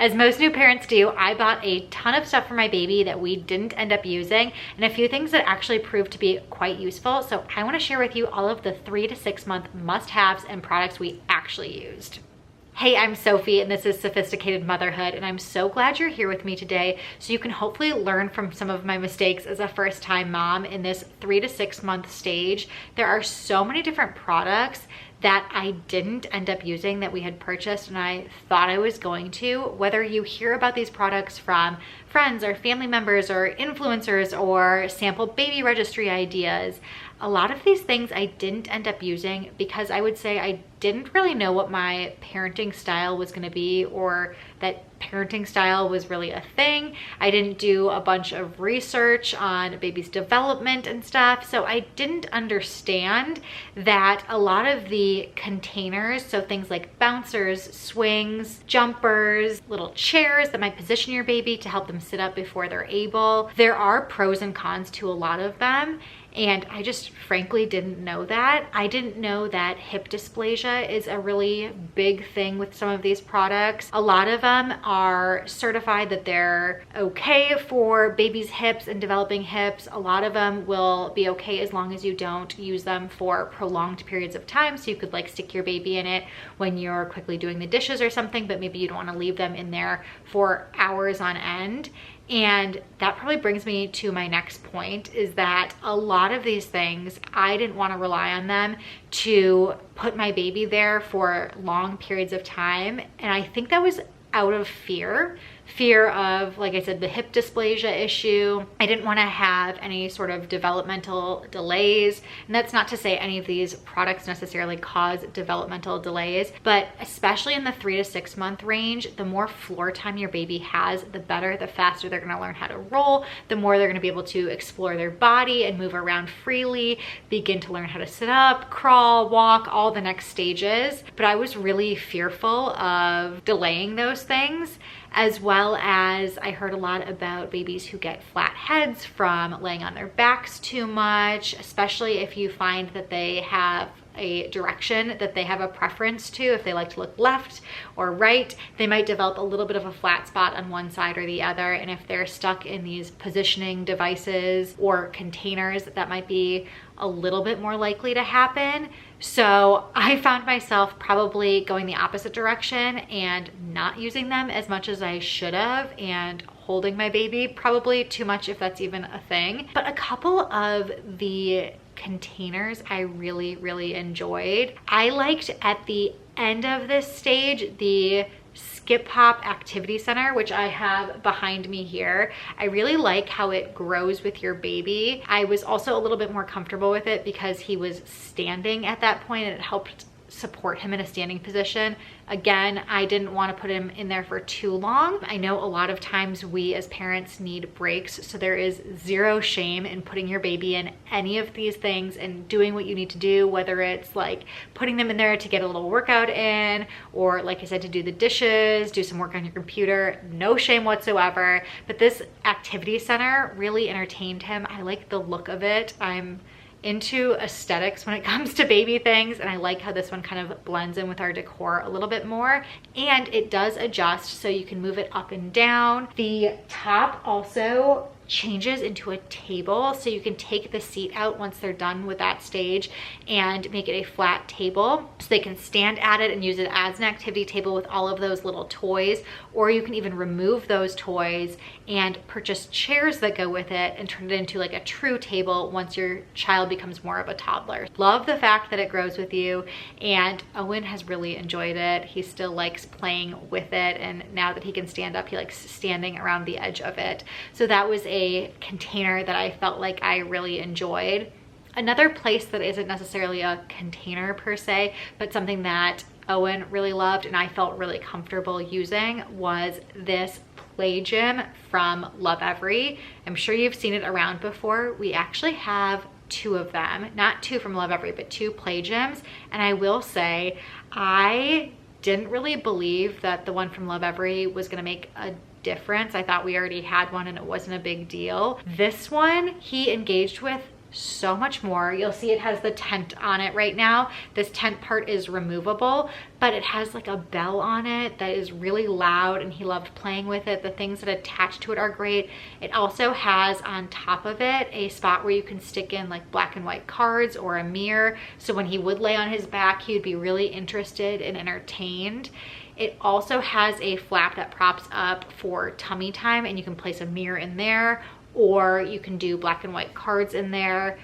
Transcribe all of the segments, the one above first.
As most new parents do, I bought a ton of stuff for my baby that we didn't end up using, and a few things that actually proved to be quite useful. So I want to share with you all of the 3 to 6 month must-haves and products we actually used. Hey, I'm Sophie and this is Sophisticated Motherhood, and I'm so glad you're here with me today so you can hopefully learn from some of my mistakes as a first-time mom in this 3 to 6 month stage. There are so many different products that I didn't end up using that we had purchased and I thought I was going to. Whether you hear about these products from friends or family members or influencers or sample baby registry ideas, a lot of these things I didn't end up using because I would say I didn't really know what my parenting style was going to be, or that parenting style was really a thing. I didn't do a bunch of research on baby's development and stuff, so I didn't understand that a lot of the containers, so things like bouncers, swings, jumpers, little chairs that might position your baby to help them sit up before they're able, there are pros and cons to a lot of them. And I just frankly didn't know that. I didn't know that hip dysplasia is a really big thing with some of these products. A lot of them are certified that they're okay for babies' hips and developing hips. A lot of them will be okay as long as you don't use them for prolonged periods of time. So you could like stick your baby in it when you're quickly doing the dishes or something, but maybe you don't want to leave them in there for hours on end. And that probably brings me to my next point, is that a lot of these things, I didn't want to rely on them to put my baby there for long periods of time. And I think that was out of fear of, like I said, the hip dysplasia issue. I didn't want to have any sort of developmental delays. And that's not to say any of these products necessarily cause developmental delays, but especially in the 3 to 6 month range, the more floor time your baby has, the better, the faster they're going to learn how to roll, the more they're going to be able to explore their body and move around freely, begin to learn how to sit up, crawl, walk, all the next stages. But I was really fearful of delaying those things, as well as I heard a lot about babies who get flat heads from laying on their backs too much, especially if you find that they have a direction that they have a preference to. If they like to look left or right, they might develop a little bit of a flat spot on one side or the other. And if they're stuck in these positioning devices or containers, that might be a little bit more likely to happen. So I found myself probably going the opposite direction and not using them as much as I should have, and holding my baby probably too much, if that's even a thing. But a couple of the containers I really enjoyed. I liked at the end of this stage the Skip Hop Activity Center, which I have behind me here. I really like how it grows with your baby. I was also a little bit more comfortable with it because he was standing at that point, and it helped support him in a standing position. Again, I didn't want to put him in there for too long. I know a lot of times we as parents need breaks, so there is zero shame in putting your baby in any of these things and doing what you need to do, whether it's like putting them in there to get a little workout in, or like I said, to do the dishes, do some work on your computer. No shame whatsoever. But this activity center really entertained him. I like the look of it. I'm into aesthetics when it comes to baby things, and I like how this one kind of blends in with our decor a little bit more, and it does adjust so you can move it up and down. The top also changes into a table, so you can take the seat out once they're done with that stage and make it a flat table, so they can stand at it and use it as an activity table with all of those little toys. Or you can even remove those toys and purchase chairs that go with it and turn it into like a true table once your child becomes more of a toddler. Love the fact that it grows with you, and Owen has really enjoyed it. He still likes playing with it, and now that he can stand up, he likes standing around the edge of it. So that was a container that I felt like I really enjoyed. Another place that isn't necessarily a container per se, but something that Owen really loved and I felt really comfortable using, was this play gym from Lovevery. I'm sure you've seen it around before. We actually have 2 of them, not 2 from Lovevery, but 2 play gyms. And I will say, I didn't really believe that the one from Lovevery was gonna make a difference. I thought we already had one and it wasn't a big deal. This one he engaged with so much more. You'll see it has the tent on it right now. This tent part is removable, but it has like a bell on it that is really loud, and he loved playing with it. The things that attach to it are great. It also has on top of it a spot where you can stick in like black and white cards or a mirror. So when he would lay on his back, he would be really interested and entertained. It also has a flap that props up for tummy time, and you can place a mirror in there, or you can do black and white cards in there.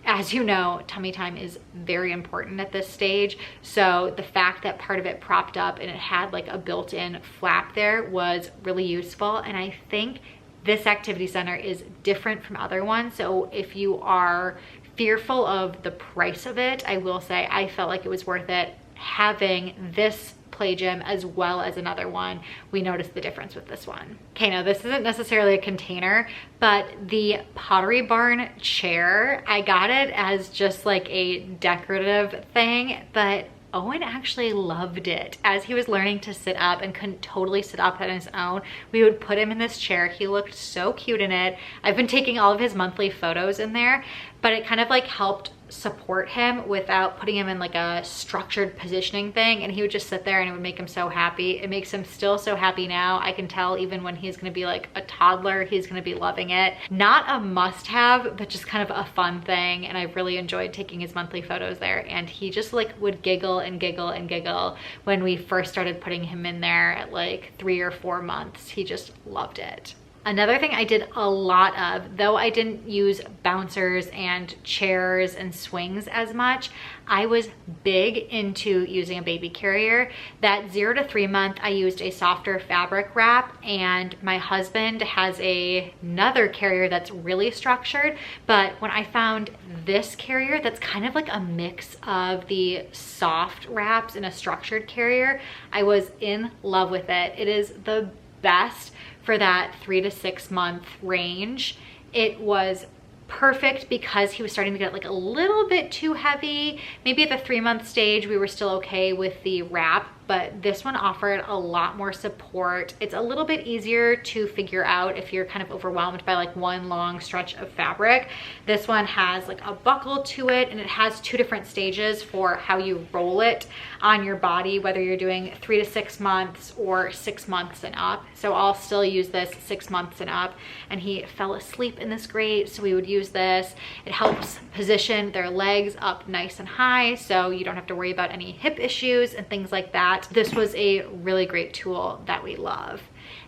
As you know, tummy time is very important at this stage. So the fact that part of it propped up and it had like a built-in flap there was really useful. And I think this activity center is different from other ones. So if you are fearful of the price of it, I will say I felt like it was worth it having this play gym as well as another one. We noticed the difference with this one. Okay, now this isn't necessarily a container, but the Pottery Barn chair, I got it as just like a decorative thing, but Owen actually loved it. As he was learning to sit up and couldn't totally sit up on his own, we would put him in this chair. He looked so cute in it. I've been taking all of his monthly photos in there, but it kind of like helped support him without putting him in like a structured positioning thing, and he would just sit there and it would make him so happy. It makes him still so happy now. I can tell even when he's gonna be like a toddler, he's gonna be loving it. Not a must-have, but just kind of a fun thing, and I really enjoyed taking his monthly photos there, and he just like would giggle and giggle and giggle when we first started putting him in there at like 3 or 4 months. He just loved it. Another thing I did a lot of, though I didn't use bouncers and chairs and swings as much, I was big into using a baby carrier. That 0 to 3 month, I used a softer fabric wrap, and my husband has another carrier that's really structured. But when I found this carrier that's kind of like a mix of the soft wraps and a structured carrier, I was in love with it. It is the best for that 3 to 6 month range. It was perfect because he was starting to get like a little bit too heavy. Maybe at the 3 month stage we were still okay with the wrap, but this one offered a lot more support. It's a little bit easier to figure out if you're kind of overwhelmed by like one long stretch of fabric. This one has like a buckle to it, and it has 2 different stages for how you roll it on your body, whether you're doing 3 to 6 months or 6 months and up. So I'll still use this 6 months and up, and he fell asleep in this great, so we would use this. It helps position their legs up nice and high, so you don't have to worry about any hip issues and things like that. This was a really great tool that we love.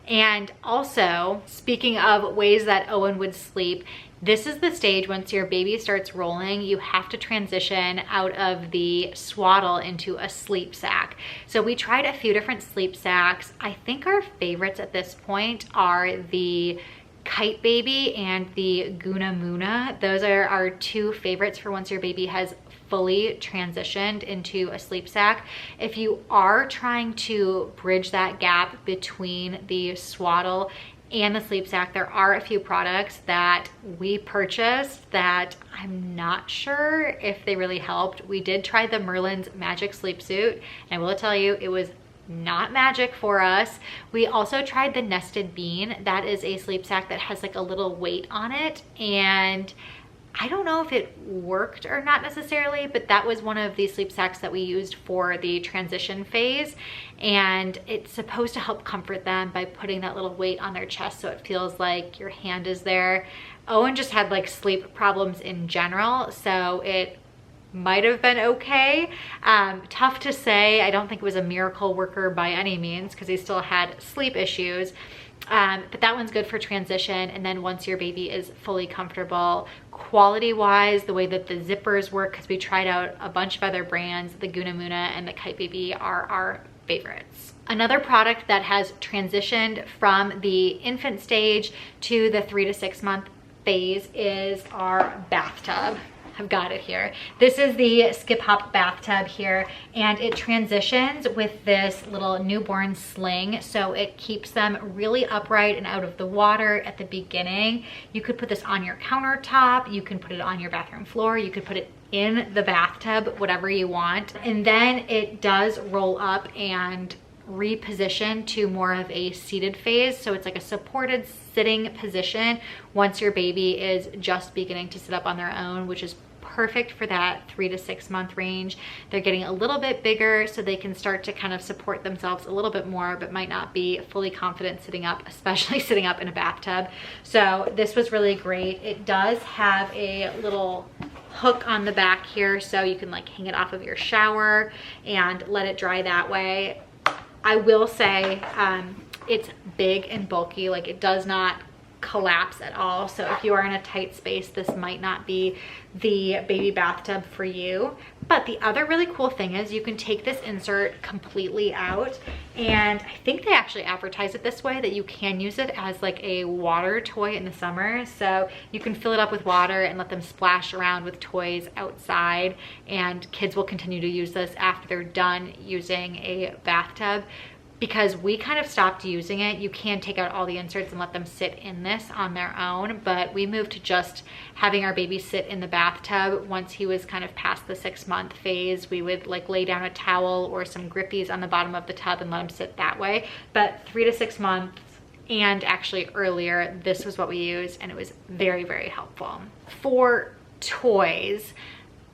And also, speaking of ways that Owen would sleep, this is the stage once your baby starts rolling, you have to transition out of the swaddle into a sleep sack. So we tried a few different sleep sacks. I think our favorites at this point are the Kite Baby and the Guna Muna. Those are our 2 favorites for once your baby has fully transitioned into a sleep sack. If you are trying to bridge that gap between the swaddle and the sleep sack, there are a few products that we purchased that I'm not sure if they really helped. We did try the Merlin's Magic Sleep Suit, and I will tell you, it was not magic for us. We also tried the Nested Bean. That is a sleep sack that has like a little weight on it, and I don't know if it worked or not necessarily, but that was one of the sleep sacks that we used for the transition phase, and it's supposed to help comfort them by putting that little weight on their chest so it feels like your hand is there. Owen just had like sleep problems in general, so it might have been okay. Tough to say. I don't think it was a miracle worker by any means because he still had sleep issues. But that one's good for transition, and then once your baby is fully comfortable. Quality wise, the way that the zippers work, because we tried out a bunch of other brands, the Guna Muna and the Kite Baby are our favorites. Another product that has transitioned from the infant stage to the 3 to 6 month phase is our bathtub. I've got it here. This is the Skip Hop bathtub here, and it transitions with this little newborn sling, so it keeps them really upright and out of the water at the beginning. You could put this on your countertop, you can put it on your bathroom floor, you could put it in the bathtub, whatever you want. And then it does roll up and reposition to more of a seated phase. So it's like a supported sitting position once your baby is just beginning to sit up on their own, which is perfect for that 3 to 6 month range. They're getting a little bit bigger so they can start to kind of support themselves a little bit more, but might not be fully confident sitting up, especially sitting up in a bathtub. So this was really great. It does have a little hook on the back here, so you can like hang it off of your shower and let it dry that way. I will say it's big and bulky, like it does not collapse at all. So if you are in a tight space, this might not be the baby bathtub for you. But the other really cool thing is you can take this insert completely out, and I think they actually advertise it this way, that you can use it as like a water toy in the summer. So you can fill it up with water and let them splash around with toys outside, and kids will continue to use this after they're done using a bathtub. Because we kind of stopped using it, you can take out all the inserts and let them sit in this on their own, but we moved to just having our baby sit in the bathtub. Once he was kind of past the 6 month phase, we would like lay down a towel or some grippies on the bottom of the tub and let him sit that way. But 3 to 6 months and actually earlier, this was what we used, and it was very, very helpful. For toys,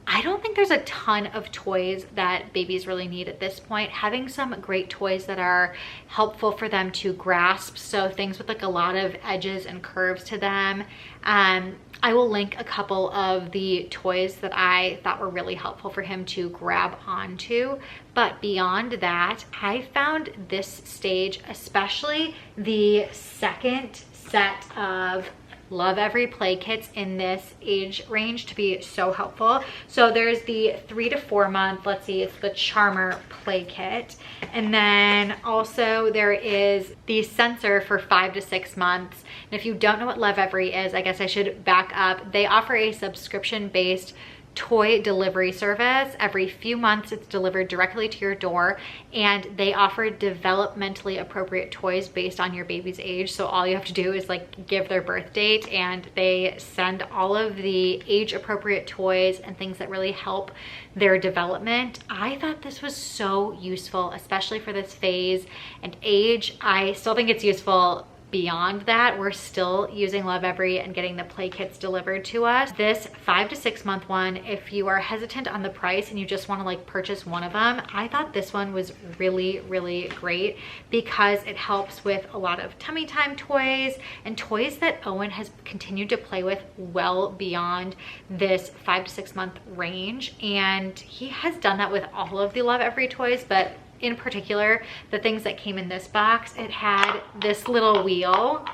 I don't think there's a ton of toys that babies really need at this point. Having some great toys that are helpful for them to grasp, so things with like a lot of edges and curves to them. I will link a couple of the toys that I thought were really helpful for him to grab onto. But beyond that, I found this stage, especially the second set of Love Every play kits in this age range, to be so helpful. So there's the 3 to 4 month, let's see, it's the Charmer play kit. And then also there is the sensor for 5 to 6 months. And if you don't know what Love Every is, I guess I should back up. They offer a subscription-based toy delivery service. Every few months it's delivered directly to your door, and they offer developmentally appropriate toys based on your baby's age. So all you have to do is like give their birth date, and they send all of the age appropriate toys and things that really help their development. I thought this was so useful, especially for this phase and age. I still think it's useful beyond that. We're still using Love Every and getting the play kits delivered to us. This 5 to 6 month one, if you are hesitant on the price and you just want to like purchase one of them, I thought this one was really, really great because it helps with a lot of tummy time toys and toys that Owen has continued to play with well beyond this 5 to 6 month range. And he has done that with all of the Love Every toys, but in particular, the things that came in this box, it had this little wheel.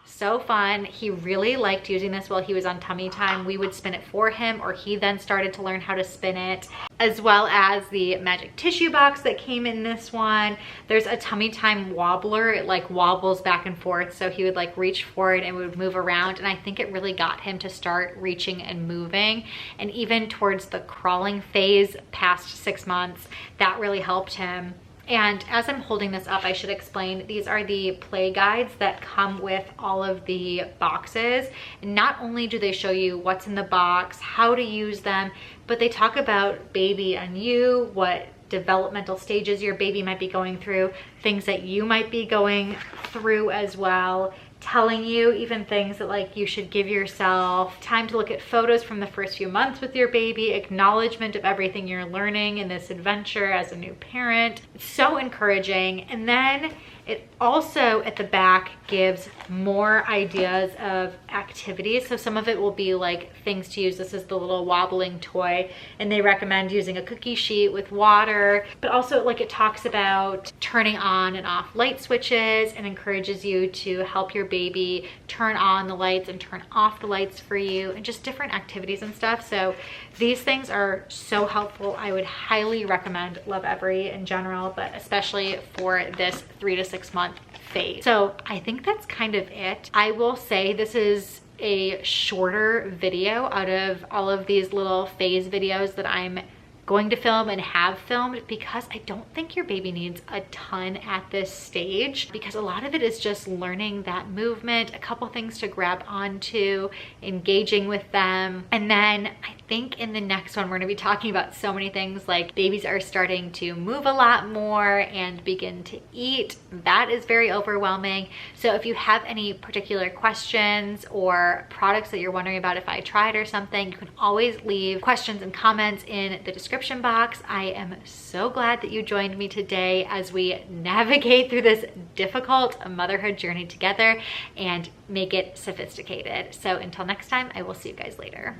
So fun. He really liked using this while he was on tummy time. We would spin it for him, or he then started to learn how to spin it, as well as the magic tissue box that came in this one. There's a tummy time wobbler. It like wobbles back and forth, so he would like reach for it and it would move around, and I think it really got him to start reaching and moving. And even towards the crawling phase past 6 months, that really helped him. And as I'm holding this up, I should explain, these are the play guides that come with all of the boxes. And not only do they show you what's in the box, how to use them, but they talk about baby and you, what developmental stages your baby might be going through, things that you might be going through as well, telling you even things that like you should give yourself time to look at photos from the first few months with your baby, acknowledgement of everything you're learning in this adventure as a new parent. It's so encouraging. And then it also at the back gives more ideas of activities. So some of it will be like things to use. This is the little wobbling toy, and they recommend using a cookie sheet with water, but also like it talks about turning on and off light switches and encourages you to help your baby turn on the lights and turn off the lights for you, and just different activities and stuff. So these things are so helpful. I would highly recommend Love Every in general, but especially for this 3 to 6 month phase. So I think that's kind of it. I will say this is a shorter video out of all of these little phase videos that I'm going to film and have filmed, because I don't think your baby needs a ton at this stage, because a lot of it is just learning that movement, a couple things to grab onto, engaging with them. And then I think in the next one, we're gonna be talking about so many things, like babies are starting to move a lot more and begin to eat. That is very overwhelming. So if you have any particular questions or products that you're wondering about if I tried or something, you can always leave questions and comments in the description box. I am so glad that you joined me today as we navigate through this difficult motherhood journey together and make it sophisticated. So until next time, I will see you guys later.